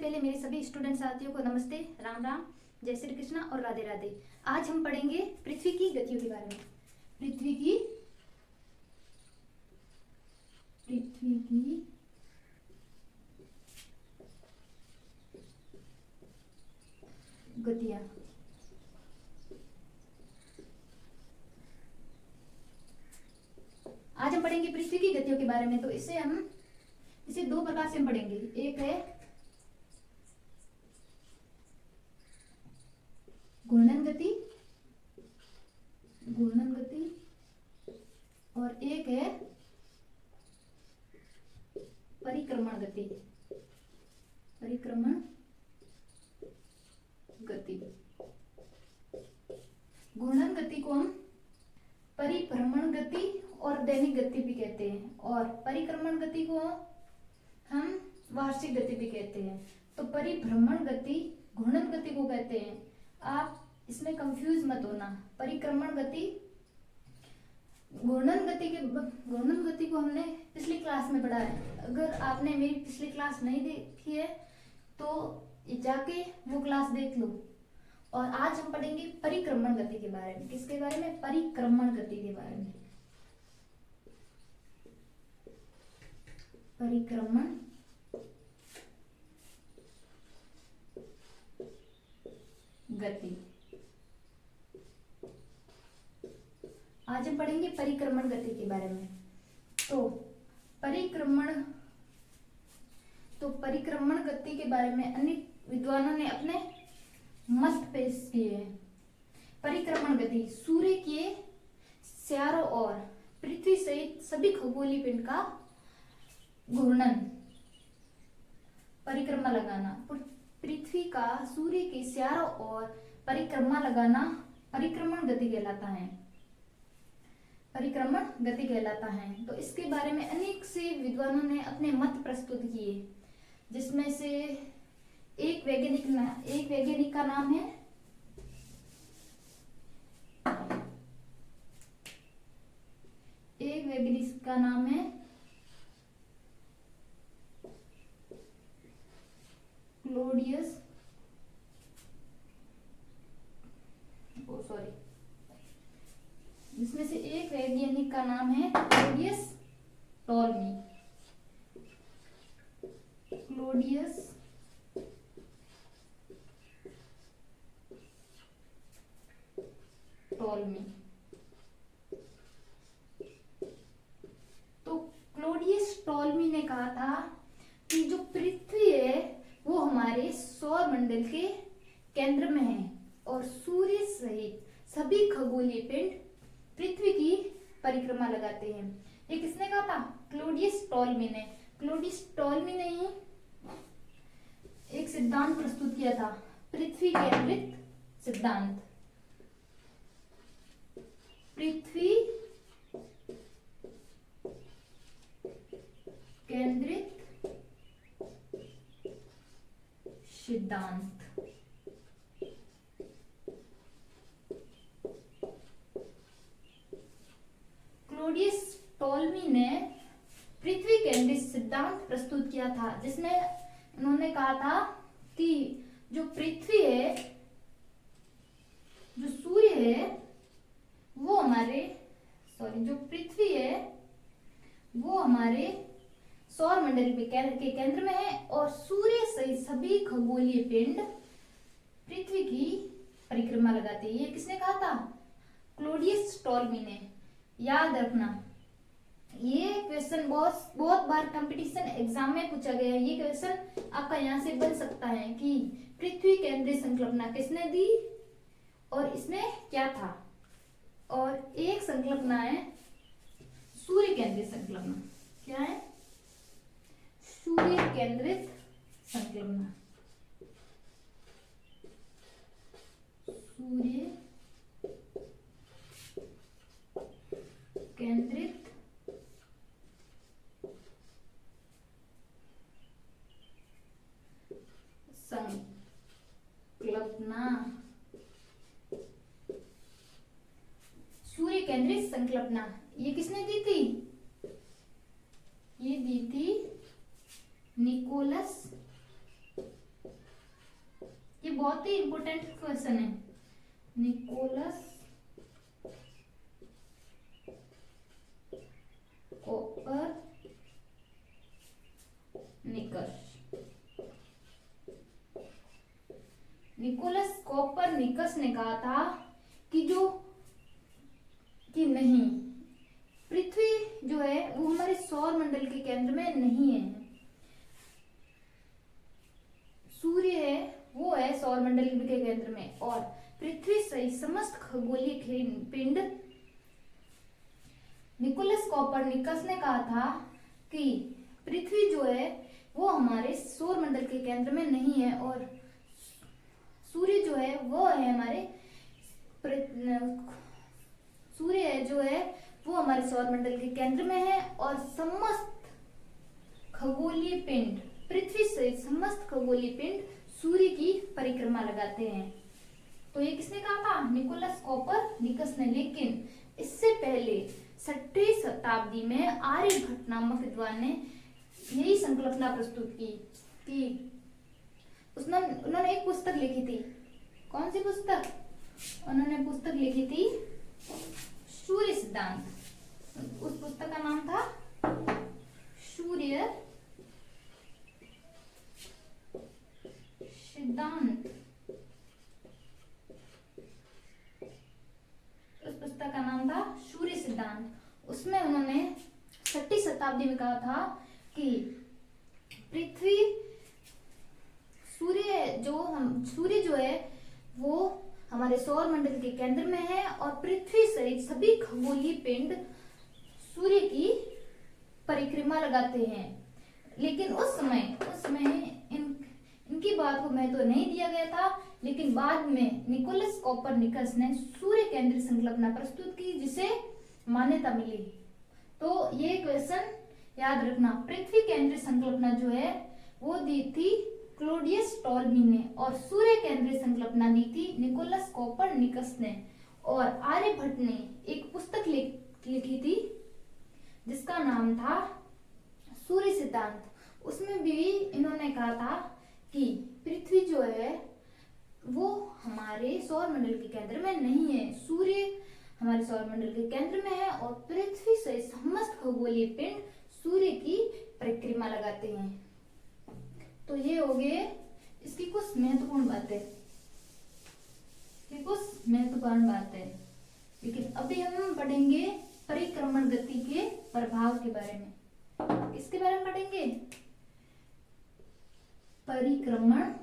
पहले मेरे सभी स्टूडेंट साथियों को नमस्ते, राम राम, जय श्री कृष्णा और राधे राधे। आज हम पढ़ेंगे पृथ्वी की गतियों के बारे में। पृथ्वी की गतियां। आज हम पढ़ेंगे पृथ्वी की गतियों के बारे में। तो इसे दो प्रकार से हम पढ़ेंगे। एक है घूर्णन गति और एक है परिक्रमण गति। घूर्णन गति को हम परिभ्रमण गति और दैनिक गति भी कहते हैं, और परिक्रमण गति को हम वार्षिक गति भी कहते हैं। तो परिभ्रमण गति घूर्णन गति को कहते हैं। आप इसमें कंफ्यूज मत होना। परिक्रमण गति घूर्णन गति को हमने पिछली क्लास में पढ़ा है। अगर आपने मेरी पिछली क्लास नहीं देखी है तो जाके वो क्लास देख लो। और आज हम पढ़ेंगे परिक्रमण गति के बारे में। किसके बारे में? परिक्रमण गति के बारे में। परिक्रमण गति। आज हम पढ़ेंगे परिक्रमण गति के बारे में। तो परिक्रमण गति के बारे में अनेक विद्वानों ने अपने मत पेश किए हैं। परिक्रमण गति सूर्य के चारों ओर पृथ्वी सहित सभी खगोलीय पिंड का घूर्णन, परिक्रमा लगाना। पृथ्वी का सूर्य के चारों ओर परिक्रमा लगाना परिक्रमण गति कहलाता है। तो इसके बारे में अनेक से विद्वानों ने अपने मत प्रस्तुत किए, जिसमें से एक वैज्ञानिक का नाम है क्लॉडियस जिसमें से एक वैज्ञानिक का नाम है क्लॉडियस टॉल्मी। तो क्लॉडियस टॉल्मी ने कहा था कि जो पृथ्वी है वो हमारे सौर मंडल के केंद्र में है और सूर्य सहित सभी खगोलीय पिंड पृथ्वी की परिक्रमा लगाते हैं। ये किसने कहा था? क्लॉडियस टॉल्मी ने। क्लॉडियस टॉल्मी ने ही एक सिद्धांत प्रस्तुत किया था, पृथ्वी केंद्रित सिद्धांत। पृथ्वी केंद्रित सिद्धांत। क्लॉडियस टॉल्मी ने पृथ्वी केंद्रित सिद्धांत प्रस्तुत किया था, जिसमें उन्होंने कहा था कि जो पृथ्वी है, जो सूर्य है वो हमारे सौर मंडल के केंद्र में है और सूर्य सहित सभी खगोलीय पिंड पृथ्वी की परिक्रमा लगाते हैं। ये किसने कहा था? क्लॉडियस टॉल्मी ने। याद रखना, ये क्वेश्चन बहुत बार कंपटीशन एग्जाम में पूछा गया है। ये क्वेश्चन आपका यहाँ से बन सकता है कि पृथ्वी केंद्रित संकल्पना किसने दी और इसमें क्या था। और एक संकल्पना है सूर्य केंद्रित संकल्पना। क्या है? सूर्य केंद्रित संकल्पना। सूर्य केंद्रित संकल्पना। सूर्य केंद्रित संकल्पना ये किसने दी थी? ये दी थी निकोलस बहुत ही इंपॉर्टेंट क्वेश्चन है। निकोलस कोपरनिकस ने कहा था कि नहीं, पृथ्वी जो है वो हमारे सौर मंडल के केंद्र में नहीं है। सूर्य है वो है सौर मंडल के केंद्र में, और पृथ्वी सहित समस्त खगोलीय पिंड, निकोलस कोपरनिकस ने कहा था कि पृथ्वी जो है वो हमारे सौर मंडल के केंद्र में नहीं है, और सूर्य जो है वो है हमारे सौर मंडल के केंद्र में है, और समस्त खगोलीय पिंड, पृथ्वी सहित समस्त खगोलीय पिंड सूर्य की परिक्रमा लगाते हैं। तो ये किसने कहा था? निकोलस कोपरनिकस ने। लेकिन इससे पहले 6वीं शताब्दी में आर्यभट्ट नामक विद्वान ने यही संकल्पना प्रस्तुत की कि उन्होंने एक पुस्तक लिखी थी। कौन सी पुस्तक? उन्होंने पुस्तक लिखी थी सूर्य सिद्धांत। उस पुस्तक का नाम था सूर्य सिद्धांत। उस पुस्तक का नाम था सूर्य सिद्धांत। उसमें उन्होंने 6वीं शताब्दी में कहा था कि पृथ्वी सूर्य जो है वो हमारे सौर मंडल के केंद्र में है, और पृथ्वी सहित सभी खगोलीय पिंड सूर्य की परिक्रमा लगाते हैं। लेकिन उस समय इनकी बात को महत्व नहीं दिया गया था। लेकिन बाद में निकोलस कोपरनिकस ने सूर्य केंद्रित संकल्पना प्रस्तुत की, जिसे मान्यता मिली। तो ये क्वेश्चन याद रखना। पृथ्वी केंद्रित संकल्पना जो है वो दी थी क्लॉडियस टॉल्मी ने, और सूर्य केंद्रित संकल्पना दी थी निकोलस कोपरनिकस ने। और आर्यभट्ट ने एक पुस्तक लिखी थी जिसका नाम था सूर्य सिद्धांत। उसमें भी इन्होंने कहा था कि पृथ्वी जो है वो हमारे सौर मंडल के केंद्र में नहीं है, सूर्य हमारे सौर मंडल के केंद्र में है, और पृथ्वी से समस्त खगोलीय पिंड सूर्य की परिक्रमा लगाते हैं। तो ये हो गए इसकी कुछ महत्वपूर्ण बातें। लेकिन अभी हम पढ़ेंगे परिक्रमण गति के प्रभाव के बारे में। किसके बारे में पढ़ेंगे? परिक्रमण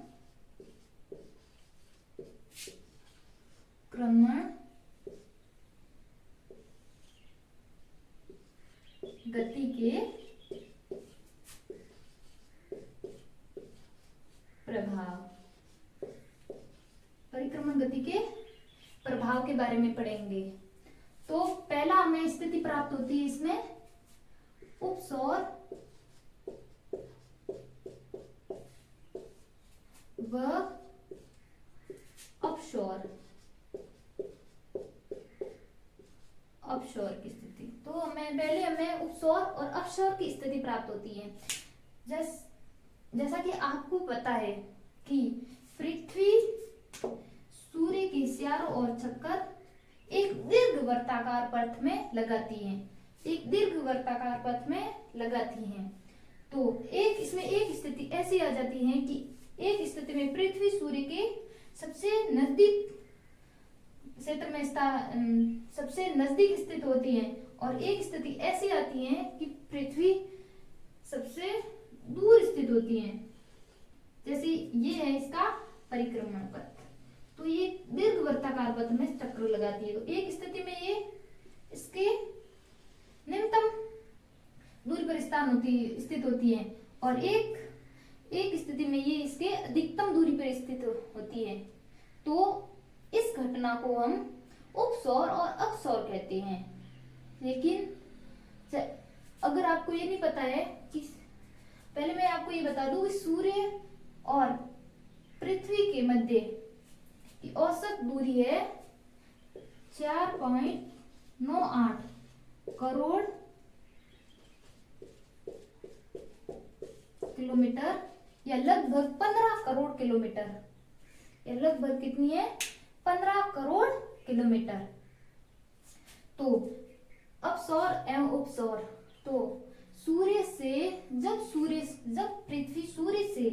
गति के प्रभाव, परिक्रमण गति के प्रभाव के बारे में पढ़ेंगे। तो पहला हमें स्थिति प्राप्त होती है इसमें उपसौर व अपसौर की स्थिति। तो हमें उपसौर और अपसौर की स्थिति प्राप्त होती है। जैसा कि आपको पता है कि पृथ्वी सूर्य के चारों ओर चक्कर एक दीर्घ वर्ताकार पथ में लगाती हैं। तो एक स्थिति ऐसी आ जाती है कि एक स्थिति में पृथ्वी सूर्य के सबसे नजदीक क्षेत्र में सबसे नजदीक स्थित होती है, और एक स्थिति ऐसी आती है कि पृथ्वी सबसे दूर स्थित होती है। जैसे ये है इसका परिक्रमण पथ। तो ये दीर्घ वर्ताकार पथ में चक्र लगाती है। तो एक स्थिति में ये इसके निम्नतम दूरी पर स्थित होती है, और एक स्थिति में ये इसके अधिकतम दूरी पर स्थित होती है। तो इस घटना को हम उपसौर और अपसौर कहते हैं। लेकिन अगर आपको ये नहीं पता है कि, पहले मैं आपको ये बता दूं कि सूर्य और पृथ्वी के मध्य की औसत दूरी है 4.98 करोड़ किलोमीटर, या लगभग 15 करोड़ किलोमीटर। ये लगभग कितनी है, 15 करोड़ किलोमीटर। तो अपसौर एवं उपसौर, तो सूर्य से जब पृथ्वी सूर्य से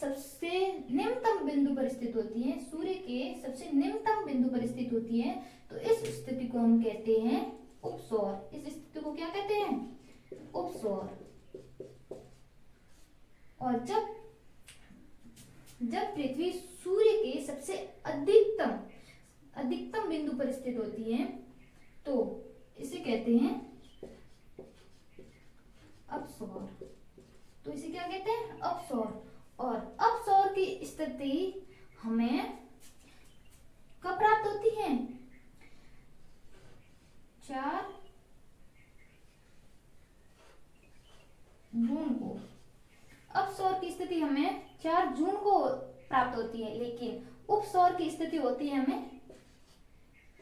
सबसे निम्नतम बिंदु पर स्थित होती है, सूर्य के सबसे निम्नतम बिंदु पर स्थित होती है, तो इस स्थिति को हम कहते हैं उपसौर। इस स्थिति को क्या कहते हैं, उपसौर। और जब पृथ्वी सूर्य के सबसे अधिकतम बिंदु पर स्थित होती है, तो इसे कहते हैं अपसौर। तो इसे क्या कहते हैं, अपसौर। और अपसौर की स्थिति हमें कब प्राप्त होती है, 4 जून को। अपसौर की स्थिति हमें 4 जून को प्राप्त होती है, लेकिन उपसौर की स्थिति होती है हमें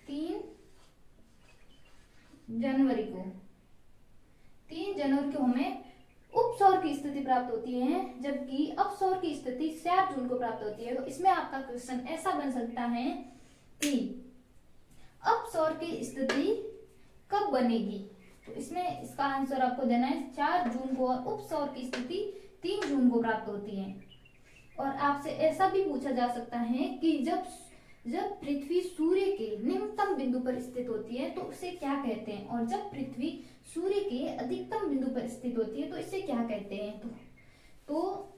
3 जनवरी को। 3 जनवरी को हमें उपसौर की स्थिति प्राप्त होती है, जबकि अपसौर की स्थिति 4 जून को प्राप्त होती है। तो इसमें आपका क्वेश्चन ऐसा बन सकता है कि अपसौर की स्थिति कब बनेगी, तो इसमें इसका आंसर आपको देना है 4 जून को, और उपसौर की स्थिति 3 जून को प्राप्त होती है। और आपसे ऐसा भी पूछा जा सकता है कि जब पृथ्वी सूर्य के निम्नतम बिंदु पर स्थित होती है तो उसे क्या कहते हैं, और जब पृथ्वी सूर्य के अधिकतम बिंदु पर स्थित होती है तो इसे क्या कहते हैं। तो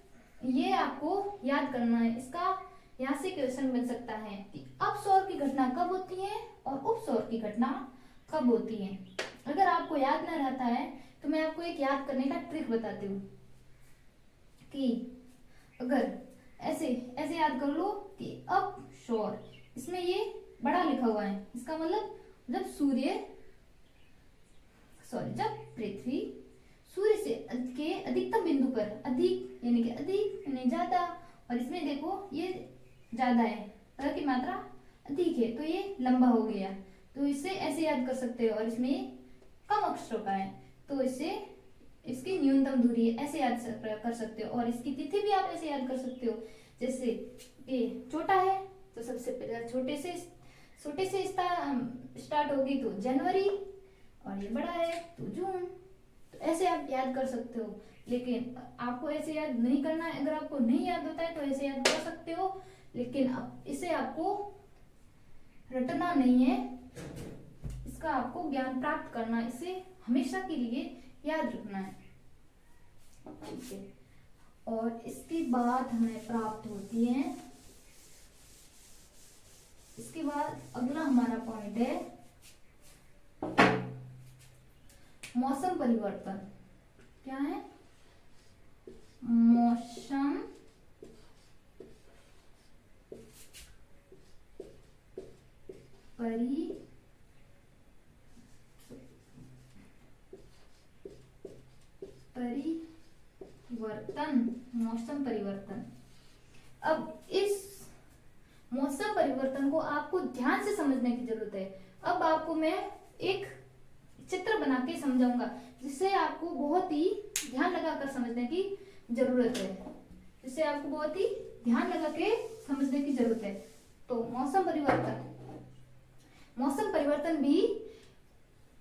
ये आपको याद करना है। इसका यहाँ से क्वेश्चन बन सकता है कि अपसौर की घटना कब होती है और उपसौर की घटना कब होती है। अगर आपको याद न रहता है तो मैं आपको एक याद करने का ट्रिक बताती हूँ कि अगर ऐसे याद कर लो कि अपसौर, इसमें ये बड़ा लिखा हुआ है, इसका मतलब जब पृथ्वी सूर्य से के अधिकतम बिंदु पर, अधिक यानी ज्यादा, और इसमें देखो ये ज्यादा है, पर की मात्रा अधिक है, तो ये लंबा हो गया, तो इसे ऐसे याद कर सकते हो। और इसमें कम अक्षरों का है तो इसे इसकी न्यूनतम दूरी है, ऐसे याद कर सकते हो। और इसकी तिथि भी आप ऐसे याद कर सकते हो, जैसे ये छोटा है तो सबसे पहले छोटे से स्टार्ट होगी तो जनवरी, और ये बड़ा है तो जून। तो ऐसे आप याद कर सकते हो, लेकिन आपको ऐसे याद नहीं करना है। अगर आपको नहीं याद होता है तो ऐसे याद कर सकते हो, लेकिन इसे आपको रटना नहीं है, इसका आपको ज्ञान प्राप्त करना, इसे हमेशा के लिए याद रखना है। ठीक है, और इसके बाद हमें प्राप्त होती है, इसके बाद अगला हमारा पॉइंट है मौसम परिवर्तन। क्या है, मौसम मौसम परिवर्तन। अब इस मौसम परिवर्तन को आपको ध्यान से समझने की जरूरत है। अब आपको मैं एक चित्र बना के समझाऊंगा, जिससे आपको बहुत ही ध्यान लगाकर समझने की जरूरत है, जिससे आपको बहुत ही ध्यान लगा के समझने की जरूरत है। तो मौसम परिवर्तन भी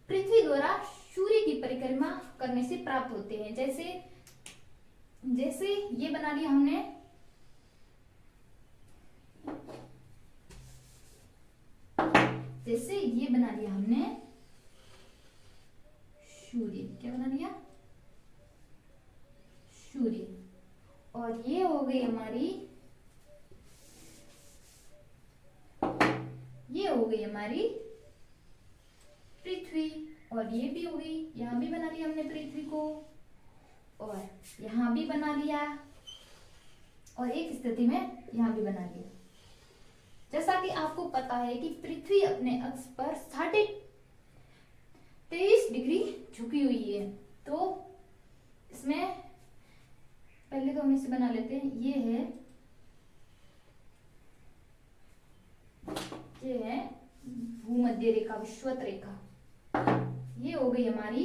पृथ्वी द्वारा सूर्य की परिक्रमा करने से प्राप्त होते हैं। जैसे ये बना लिया हमने, सूर्य, क्या बना लिया, सूर्य। और ये हो गई हमारी पृथ्वी, और ये भी हो गई, यहां भी बना लिया हमने पृथ्वी को, और यहां भी बना लिया, और एक स्थिति में यहां भी बना लिया। जैसा कि आपको पता है कि पृथ्वी अपने अक्ष पर 23.5 डिग्री झुकी हुई है। तो इसमें पहले तो हम इसे बना लेते हैं। ये है भूमध्य रेखा, विषुवत रेखा। ये हो गई हमारी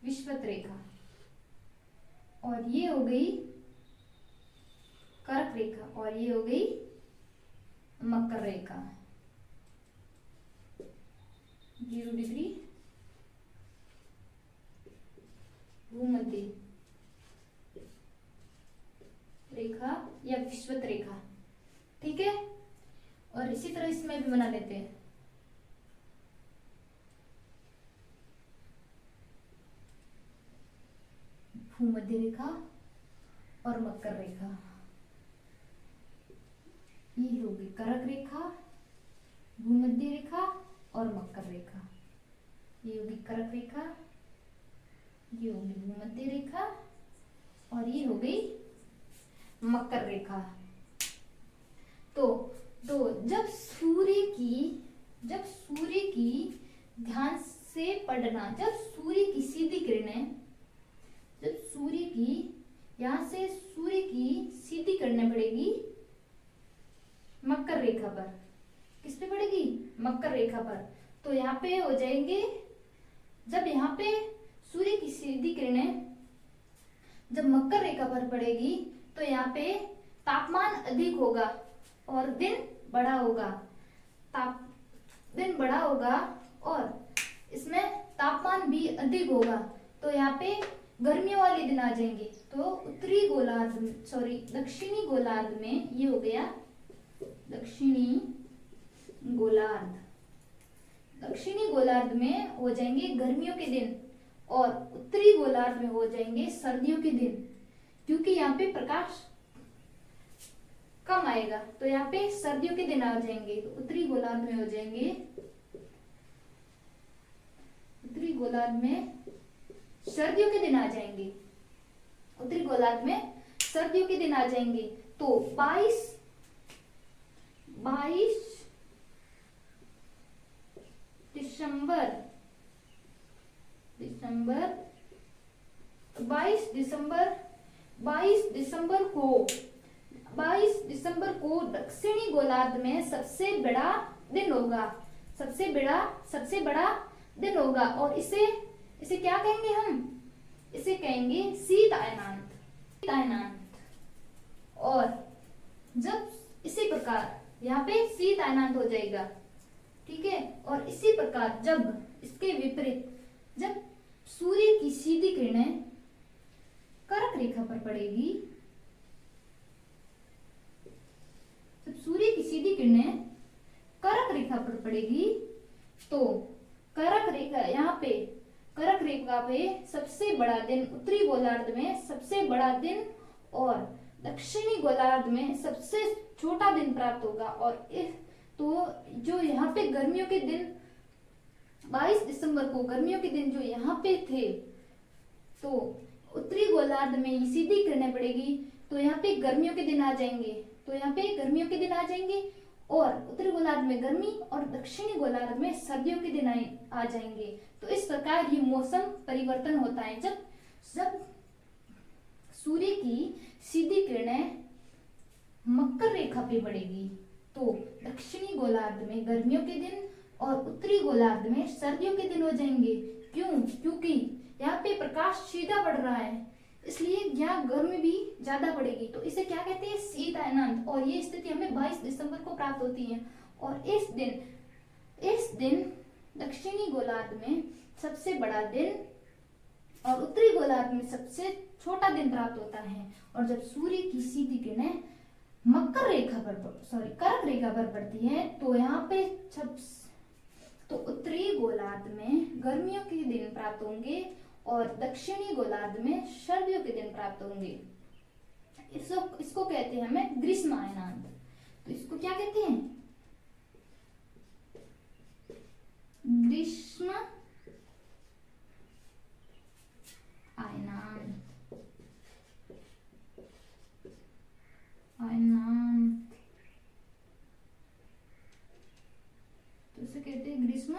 विषुवत रेखा, और ये हो गई कर्क करक रेखा, और ये हो गई मकर रेखा 0 डिग्री भूमध्य रेखा या विषुवत रेखा। ठीक है, और इसी तरह इसमें भी बना लेते हैं। भूमध्य रेखा और मकर रेखा, ये होगी करक रेखा, भूमध्य रेखा और मकर रेखा। ये होगी करक रेखा, ये होगी भूमध्य रेखा और ये हो गई मकर रेखा। तो जब सूर्य की ध्यान से पढ़ना, जब सूर्य की सीधी किरणें, जब सूर्य की यहां से सूर्य की सीधी किरणें पड़ेगी मकर रेखा पर, किस पे पड़ेगी? मकर रेखा पर। तो यहाँ पे हो जाएंगे, जब यहाँ पे सूर्य की सीधी किरणें जब मकर रेखा पर पड़ेगी तो यहाँ पे तापमान अधिक होगा और दिन बड़ा होगा। दिन बड़ा होगा और इसमें तापमान भी अधिक होगा, तो यहाँ पे गर्मियों वाले दिन आ जाएंगे। तो उत्तरी गोलार्ध सॉरी दक्षिणी गोलार्ध में, ये हो गया दक्षिणी गोलार्ध, दक्षिणी गोलार्ध में हो जाएंगे गर्मियों के दिन और उत्तरी गोलार्ध में हो जाएंगे सर्दियों के दिन, क्योंकि यहाँ पे प्रकाश कम आएगा। तो यहाँ पे सर्दियों के दिन आ जाएंगे, तो उत्तरी गोलार्ध में हो जाएंगे, उत्तरी गोलार्ध में सर्दियों के दिन आ जाएंगे, उत्तरी गोलार्ध में सर्दियों के दिन आ जाएंगे। तो 22 दिसंबर को दक्षिणी गोलार्ध में सबसे बड़ा दिन होगा, सबसे बड़ा दिन होगा। और इसे क्या कहेंगे हम? इसे कहेंगे शीत अयनांत। और जब इसी प्रकार यहाँ पे शीत अयनांत हो जाएगा, ठीक है। और इसी प्रकार जब इसके विपरीत, जब सूर्य की सीधी किरणें कर्क रेखा पर पड़ेगी, जब सूर्य की सीधी किरणें कर्क रेखा पर पड़ेगी तो कर्क रेखा, यहाँ पे कर्क रेखा पे सबसे बड़ा दिन उत्तरी गोलार्ध में सबसे बड़ा दिन और दक्षिणी गोलार्ध में सबसे छोटा दिन प्राप्त होगा। और तो जो यहाँ पे गर्मियों के दिन 22 दिसंबर को गर्मियों के दिन जो यहाँ पे थे, तो उत्तरी गोलार्ध में सीधी किरणें पड़ेगी तो यहाँ पे गर्मियों के दिन आ जाएंगे, तो यहाँ पे गर्मियों के दिन आ जाएंगे और उत्तरी गोलार्ध में गर्मी और दक्षिणी गोलार्ध में सर्दियों के दिन आ जाएंगे। तो इस प्रकार ये मौसम परिवर्तन होता है। जब सूर्य की सीधी किरणें मकर रेखा पे पड़ेगी तो दक्षिणी गोलार्ध में गर्मियों के दिन और उत्तरी गोलार्ध में सर्दियों के दिन हो जाएंगे। क्यों? क्योंकि यहाँ पे प्रकाश सीधा बढ़ रहा है, इसलिए यहाँ गर्मी भी ज्यादा पड़ेगी। तो इसे क्या कहते हैं? शीत अयनांत। और ये स्थिति हमें 22 दिसंबर को प्राप्त होती है। और इस दिन दक्षिणी गोलार्ध में सबसे बड़ा दिन और उत्तरी गोलार्ध में सबसे छोटा दिन प्राप्त होता है। और जब सूर्य की सीधी किरणें कर्क रेखा पर पड़ती है तो यहाँ पे तो उत्तरी गोलार्ध में गर्मियों के दिन प्राप्त होंगे और दक्षिणी गोलार्ध में सर्दियों के दिन प्राप्त होंगे। इसको कहते हैं हमें ग्रीष्म अयनांत। तो इसको क्या कहते हैं? ग्रीष्म अयनांत। तो इसे कहते हैं ग्रीष्म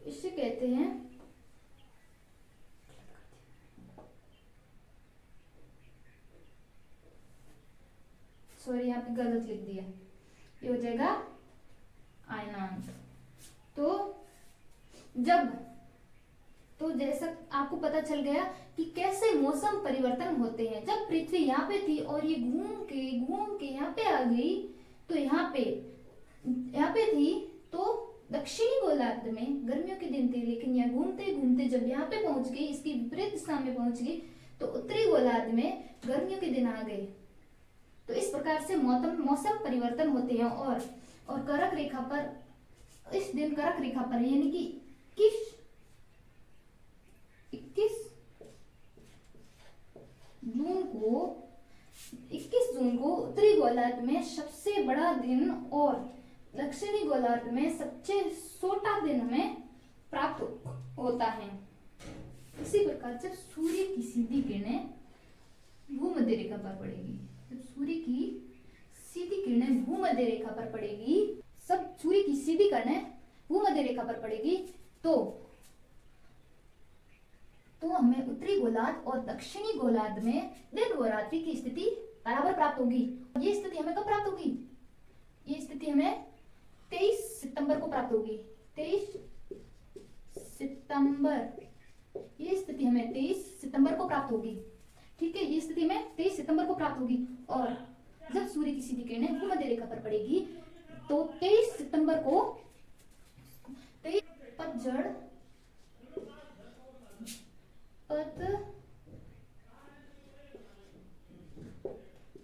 इसे कहते हैं सॉरी यहाँ पे गलत लिख दिया, ये हो जाएगा अयनांत। तो जब तो जैसा आपको पता चल गया कि कैसे मौसम परिवर्तन होते हैं। जब पृथ्वी यहाँ पे थी और ये घूम के यहाँ पे आ गई, तो यहाँ पे थी, तो दक्षिणी गोलार्ध में गर्मियों के दिन थे, लेकिन यह घूमते घूमते जब यहाँ पे पहुंच गई, इसकी विपरीत दिशा में पहुंच गई, तो उत्तरी गोलार्ध में गर्मियों के दिन आ गए। तो इस प्रकार से मौसम परिवर्तन होते हैं। और कर्क रेखा पर इस दिन कर्क रेखा पर यानी कि 21 जून को उत्तरी गोलार्ध में सबसे बड़ा दिन और दक्षिणी गोलार्ध में सबसे छोटा दिन हमें प्राप्त होता है। इसी प्रकार जब सूर्य की सीधी किरणें भूमध्य रेखा पर पड़ेगी, जब सूर्य की सीधी किरणें भूमध्य रेखा पर पड़ेगी, सब सूर्य की सीधी किरणें भूमध्य रेखा पर पड़ेगी, तो हमें उत्तरी गोलार्ध और दक्षिणी गोलार्ध में दिन और रात्रि की स्थिति बराबर प्राप्त होगी। ये स्थिति हमें कब प्राप्त होगी? ये स्थिति हमें 23 सितंबर को प्राप्त होगी। 23 सितंबर, ये स्थिति हमें 23 सितंबर को प्राप्त होगी। ठीक है, ये स्थिति में 23 सितंबर को प्राप्त होगी। और जब सूर्य की सीधी किरणें भूमध्य रेखा पर पड़ेगी, तो 23 सितंबर को पतझड़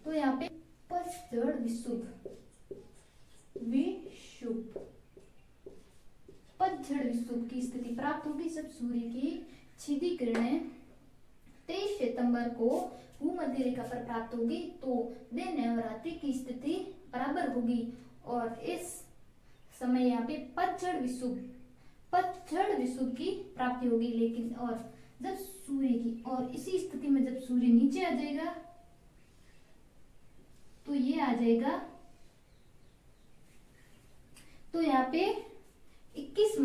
तो यहाँ पे पतझड़ विषुव की स्थिति प्राप्त होगी। जब सूर्य की सीधी किरणें 23 सितंबर को भूमध्य रेखा पर प्राप्त होगी, तो दिन और रात्रि की स्थिति बराबर होगी। और इस समय यहाँ पे पतझड़ विषुव की प्राप्ति होगी। लेकिन और जब सूर्य की और इसी स्थिति में जब सूर्य नीचे आ जाएगा, तो ये आ जाएगा, तो यहाँ पे 21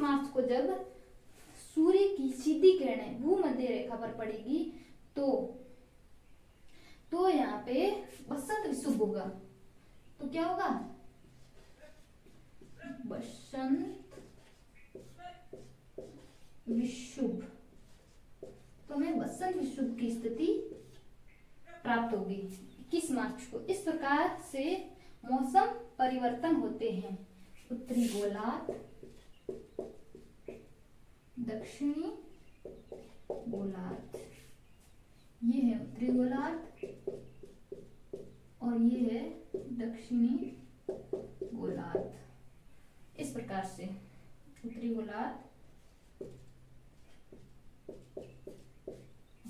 मार्च को जब सूर्य की सीधी किरणें भूमध्य रेखा पर पड़ेगी, तो यहाँ पे बसंत विषुव होगा। तो क्या होगा? बसंत विषुव। तो हमें बसंत विषुव की स्थिति प्राप्त होगी 21 मार्च को। इस प्रकार से मौसम परिवर्तन होते हैं। उत्तरी गोलार्ध, दक्षिणी गोलार्ध, ये है उत्तरी गोलार्ध और ये है दक्षिणी गोलार्ध। इस प्रकार से उत्तरी गोलार्ध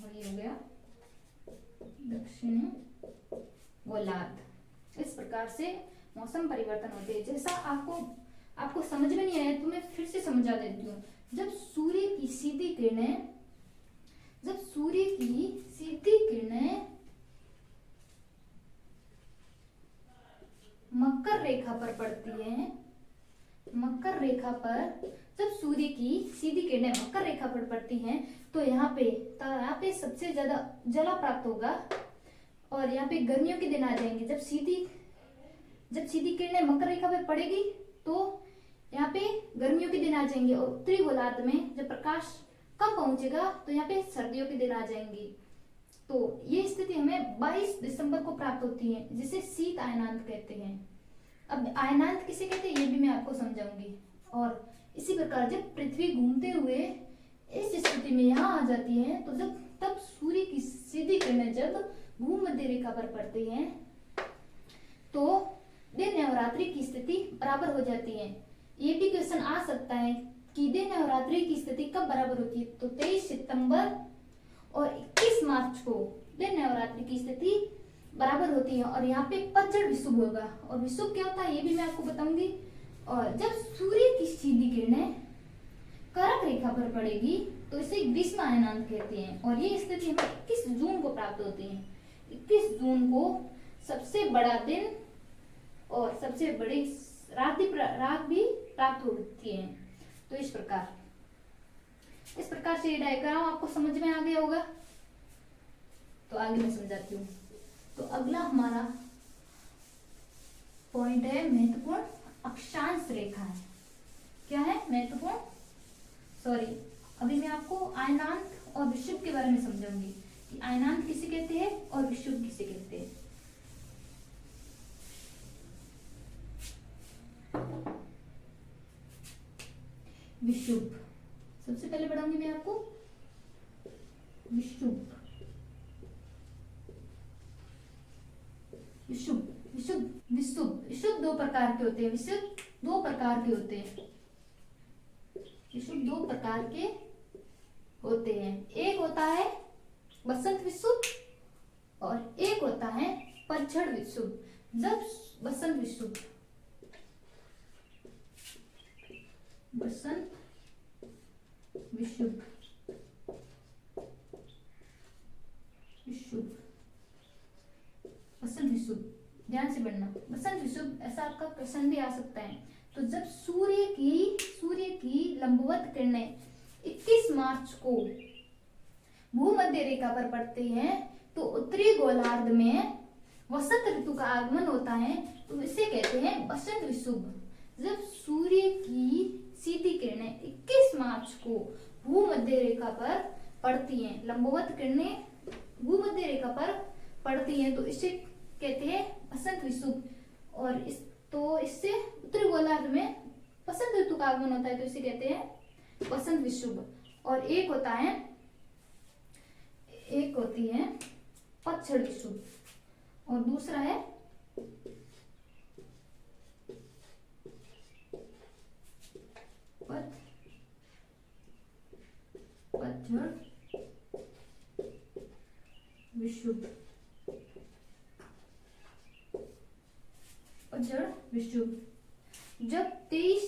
और ये हो गया दक्षिणी गोलार्ध। इस प्रकार से मौसम परिवर्तन होते हैं। जैसा आपको समझ में नहीं आया तो मैं फिर से समझा देती हूँ। जब सूर्य की सीधी किरणें मकर रेखा पर पड़ती हैं, मकर रेखा पर जब सूर्य की सीधी किरणें मकर रेखा पर पड़ती हैं, तो यहाँ पे सबसे ज्यादा जला प्राप्त होगा। और यहाँ पे गर्मियों के दिन आ जाएंगे। जब सीधी किरणें मकर रेखा पर पड़ेगी, तो यहाँ पे गर्मियों के दिन आ जाएंगे। और उत्तरी गोलार्ध में जब प्रकाश कम पहुंचेगा, तो यहाँ पे सर्दियों के दिन आ जाएंगे। तो ये स्थिति हमें 22 दिसंबर को प्राप्त होती है, जिसे शीत अयनांत कहते हैं। अब अयनांत किसे कहते हैं ये भी मैं आपको समझाऊंगी। और इसी प्रकार जब पृथ्वी घूमते हुए इस स्थिति में यहाँ आ जाती है, तो तब सूर्य की सीधी किरणें जब भूमध्य रेखा पर पड़ती हैं, तो दिन और रात्रि की स्थिति बराबर हो जाती है। ये भी क्वेश्चन आ सकता है कि दिन और रात्रि की स्थिति कब बराबर होती है? तो 23 सितंबर और 21 मार्च को दिन और रात्रि की स्थिति बराबर होती है। और यहाँ पे पतझड़ विषुव होगा। और विषुव क्या होता है ये भी मैं आपको बताऊंगी। और जब सूर्य की सीधी किरणें कर्क रेखा पर पड़ेगी, तो इसे ग्रीष्म अयनांत कहते हैं। और ये स्थिति हमें 21 जून को प्राप्त होती है। 21 जून को सबसे बड़ा दिन और सबसे बड़ी रात भी प्राप्त होती है। तो इस प्रकार से ये डायग्राम आपको समझ में आ गया होगा। तो आगे मैं समझाती हूँ। तो अगला हमारा पॉइंट है महत्वपूर्ण अक्षांश रेखा है। क्या है? महत्वपूर्ण, सॉरी, अभी मैं आपको आयनांत और विषुव के बारे में समझाऊंगी कि आयनांत किसे कहते हैं और विषुव किसे कहते हैं। विषुव सबसे पहले पढ़ाऊंगी मैं आपको विषुव। विषुव विषुव विषुव विषुव दो प्रकार के होते हैं। विषुव दो प्रकार के होते हैं। विषुव दो प्रकार के होते हैं। एक होता है वसंत विषुव और एक होता है पतझड़ विषुव। जब वसंत विषुव वसंत विषुव विषुव वसंत विषुव, ध्यान से पढ़ना। वसंत विषुव ऐसा आपका क्वेश्चन भी आ सकता है। तो जब सूर्य की लंबवत किरणें 21 मार्च को भूमध्य रेखा पर पड़ते हैं तो उत्तरी गोलार्ध में वसंत ऋतु का आगमन होता है, तो इसे कहते हैं वसंत विषुव। जब सूर्य की सीधी किरणें 21 मार्च को भूमध्य रेखा पर पड़ती हैं, लंबवत किरणें भूमध्य रेखा पर पड़ती हैं, तो इसे कहते हैं वसंत विषुव। और इससे उत्तरी गोलार्ध में वसंत ऋतु का आगमन होता है, तो इसे कहते हैं वसंत विषुव। और एक होती है पतझड़ विषुव और दूसरा है पतझड़ विषुव। पतझड़ विषुव जब 23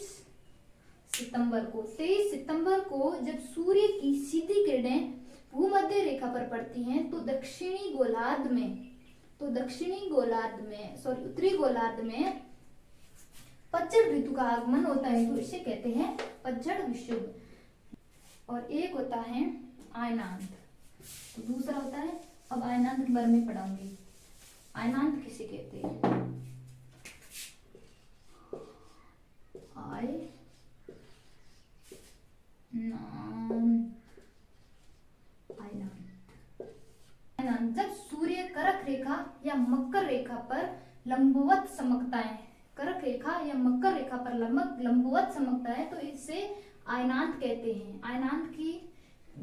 सितंबर को जब सूर्य की सीधी किरणें भूमध्य रेखा पर पड़ती हैं तो उत्तरी गोलार्ध में पतझड़ ऋतु का आगमन होता है, तो इसे कहते हैं पतझड़ विषुव। और एक होता है आयनांत, तो दूसरा होता है, अब आयनांत के बारे में पढ़ाऊंगी। आयनांत किसे कहते हैं? आयनांत जब सूर्य कर्क रेखा या मकर रेखा पर लंबवत चमकता है, कर्क रेखा या मकर रेखा पर लंबवत चमकता है, तो इसे आयनांत कहते हैं। आयनांत की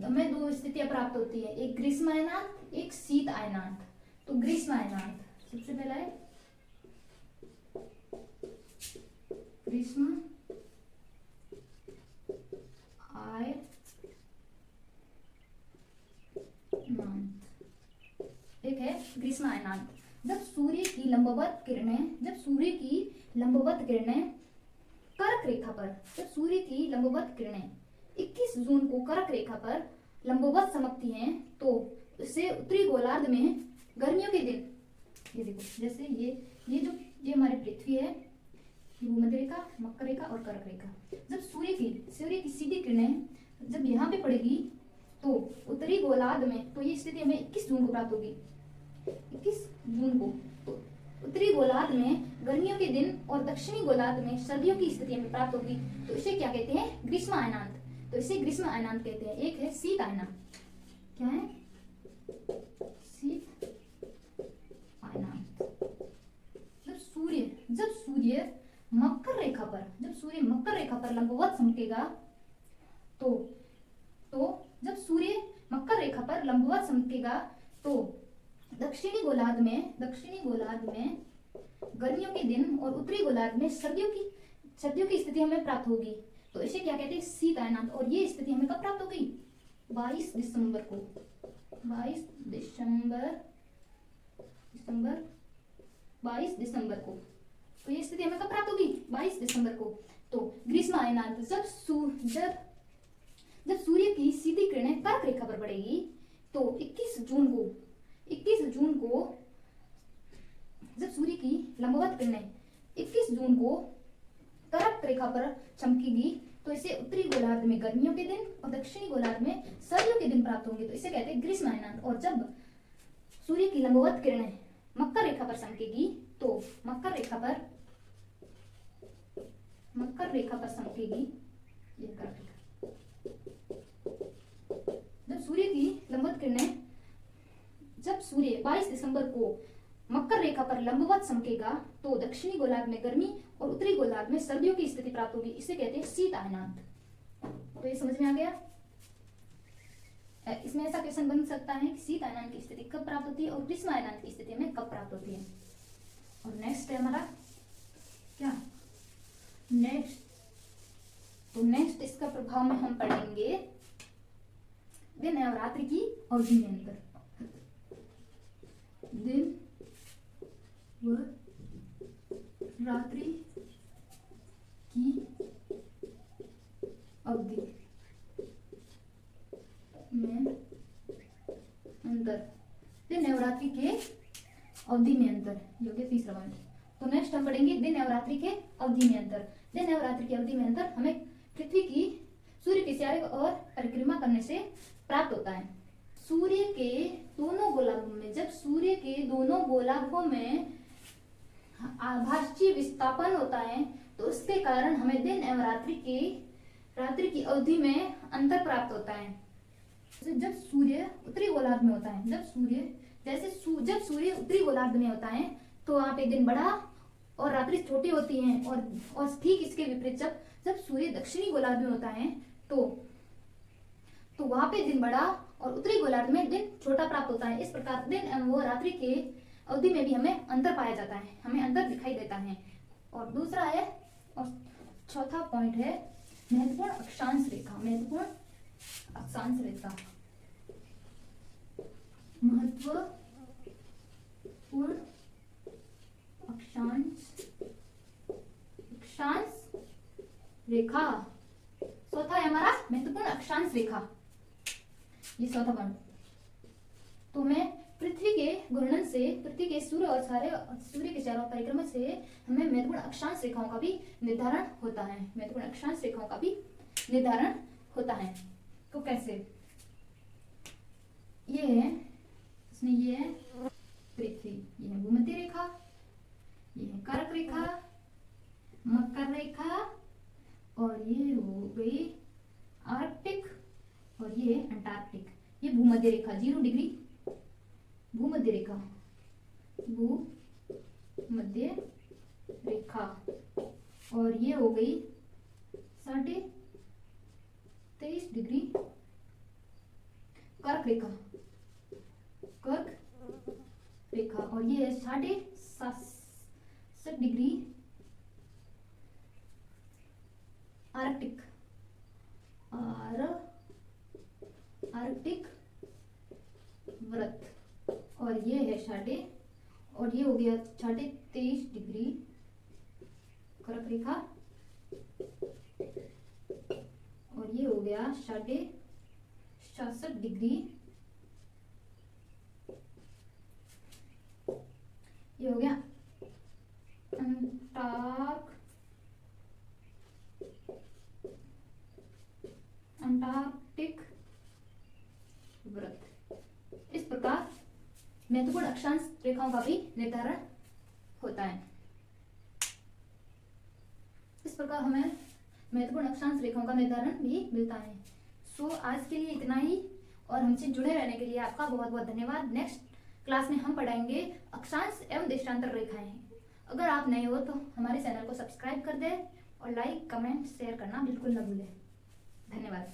हमें दो स्थितियां प्राप्त होती है, एक ग्रीष्म आयनांत, एक शीत आयनांत। तो ग्रीष्म आयनांत सबसे पहला है ग्रीष्म एक है ग्रीष्म आयनांत। जब सूर्य की लंबवत किरणें कर्क रेखा पर 21 जून को कर्क रेखा पर लंबवत चमकती हैं, तो इसे उत्तरी गोलार्ध में गर्मियों के दिन, ये देखो जैसे ये हमारी पृथ्वी है, ये भूमध्य रेखा, मकर रेखा और कर्क रेखा। जब सूर्य की सीधी किरणें जब यहाँ पे पड़ेगी तो उत्तरी गोलार्ध में, तो ये स्थिति हमें 21 जून को प्राप्त होगी। 21 जून को तो उत्तरी गोलार्ध में गर्मियों के दिन और दक्षिणी गोलार्ध में सर्दियों की स्थिति हमें प्राप्त होगी, तो इसे क्या कहते हैं? ग्रीष्म आयनांत। तो इसे ग्रीष्म आयनांत कहते हैं। एक है शीत आयनांत। क्या है? शीत आयनांत। जब सूर्य मकर रेखा पर लंबवत चमकेगा, तो जब सूर्य मकर रेखा पर लंबवत चमकेगा तो दक्षिणी गोलार्ध में गर्मियों के दिन और उत्तरी गोलार्ध में सर्दियों की स्थिति हमें प्राप्त होगी, तो इसे क्या कहते हैं? शीत आयनांत। और ये स्थिति हमें कब प्राप्त होगी? 22 दिसंबर को। 22 दिसंबर को। तो ये स्थिति हमें कब प्राप्त होगी? 22 दिसंबर को। तो ग्रीष्म आयनांत जब सूर्य की सीधी किरणें कर्क रेखा पर पड़ेगी, तो 21 जून को जब सूर्य की लंबवत किरणें 21 जून को कर्क रेखा पर चमकेगी, तो इसे उत्तरी गोलार्ध में गर्मियों के दिन और दक्षिणी गोलार्ध में सर्दियों के दिन प्राप्त होंगे, तो इसे कहते हैं ग्रीष्म आयनांत। और जब सूर्य की लंबवत किरणें मकर रेखा पर चमकेगी, तो मकर रेखा पर रेखा पर समकेगी, ये कर्क रेखा। जब सूर्य की लंबवत किरणें, जब सूर्य 22 दिसंबर को मकर रेखा पर लंबवत समकेगा तो दक्षिणी गोलार्ध में गर्मी और उत्तरी गोलार्ध में सर्दियों की स्थिति प्राप्त होगी। इसे कहते हैं शीत अयनांत। तो ये समझ में आ गया। इसमें ऐसा क्वेश्चन बन सकता है कि शीत अयनांत की स्थिति कब प्राप्त होती है और ग्रीष्म अयनांत की स्थिति में कब प्राप्त होती है। और नेक्स्ट है हमारा क्या, नेक्स्ट इसका प्रभाव में हम पढ़ेंगे दिन और रात्रि की अवधि में अंतर। दिन व रात्रि की अवधि में अंतर, दिन और रात्रि के अवधि में अंतर, ये हो गया तीसरा पॉइंट। तो नेक्स्ट हम पढ़ेंगे दिन और रात्रि के अवधि में अंतर। दिन और रात्रि की अवधि में अंतर हमें पृथ्वी की सूर्य के चारों ओर परिक्रमा करने से प्राप्त होता है। सूर्य के दोनों गोलार्धों में, जब सूर्य के दोनों गोलार्धों में आभासीय विस्थापन होता है तो उसके कारण हमें दिन एवं रात्रि की अवधि में अंतर प्राप्त होता है। जब सूर्य उत्तरी गोलार्ध में होता है, जब सूर्य उत्तरी गोलार्ध में होता है तो वहां पे दिन बड़ा और रात्रि छोटी होती है, और ठीक इसके विपरीत जब सूर्य दक्षिणी गोलार्ध में होता है तो वहां पे दिन बड़ा और उत्तरी गोलार्ध में दिन छोटा प्राप्त होता है। इस प्रकार दिन एवं वो रात्रि के अवधि में भी हमें अंतर पाया जाता है, हमें अंतर दिखाई देता है। और दूसरा है, और चौथा पॉइंट है महत्वपूर्ण अक्षांश रेखा। महत्वपूर्ण अक्षांश रेखा, महत्वपूर्ण अक्षांश रेखा। चौथा है हमारा महत्वपूर्ण अक्षांश रेखा, ये चौथा पॉइंट। तो मैं पृथ्वी के घूर्णन से, पृथ्वी के सूर्य के चारों परिक्रमा से हमें महत्वपूर्ण अक्षांश रेखाओं का भी निर्धारण होता है। महत्वपूर्ण अक्षांश रेखाओं का भी निर्धारण होता है। तो कैसे, ये है इसमें, ये है पृथ्वी, ये है भूमध्य रेखा, ये है कर्क रेखा, मकर रेखा, और ये हो गई आर्कटिक, और ये अंटार्कटिक। ये भूमध्य रेखा 0 डिग्री भूमध्य रेखा, भूमध्य रेखा, और ये हो गई 23.5 डिग्री कर्क रेखा, और ये है 7.5 डिग्री आर्कटिक व्रत, और ये है और ये हो गया 23.5 डिग्री कर्क रेखा, और ये हो गया 66 डिग्री, ये हो गया अंटार्कटिक व्रत। इस प्रकार महत्वपूर्ण अक्षांश रेखाओं का भी निर्धारण होता है। इस प्रकार हमें महत्वपूर्ण अक्षांश रेखाओं का निर्धारण भी मिलता है। सो आज के लिए इतना ही, और हमसे जुड़े रहने के लिए आपका बहुत बहुत धन्यवाद। नेक्स्ट क्लास में हम पढ़ाएंगे अक्षांश एवं देशांतर रेखाएं। अगर आप नए हो तो हमारे चैनल को सब्सक्राइब कर दें और लाइक, कमेंट, शेयर करना बिल्कुल न भूलें। धन्यवाद।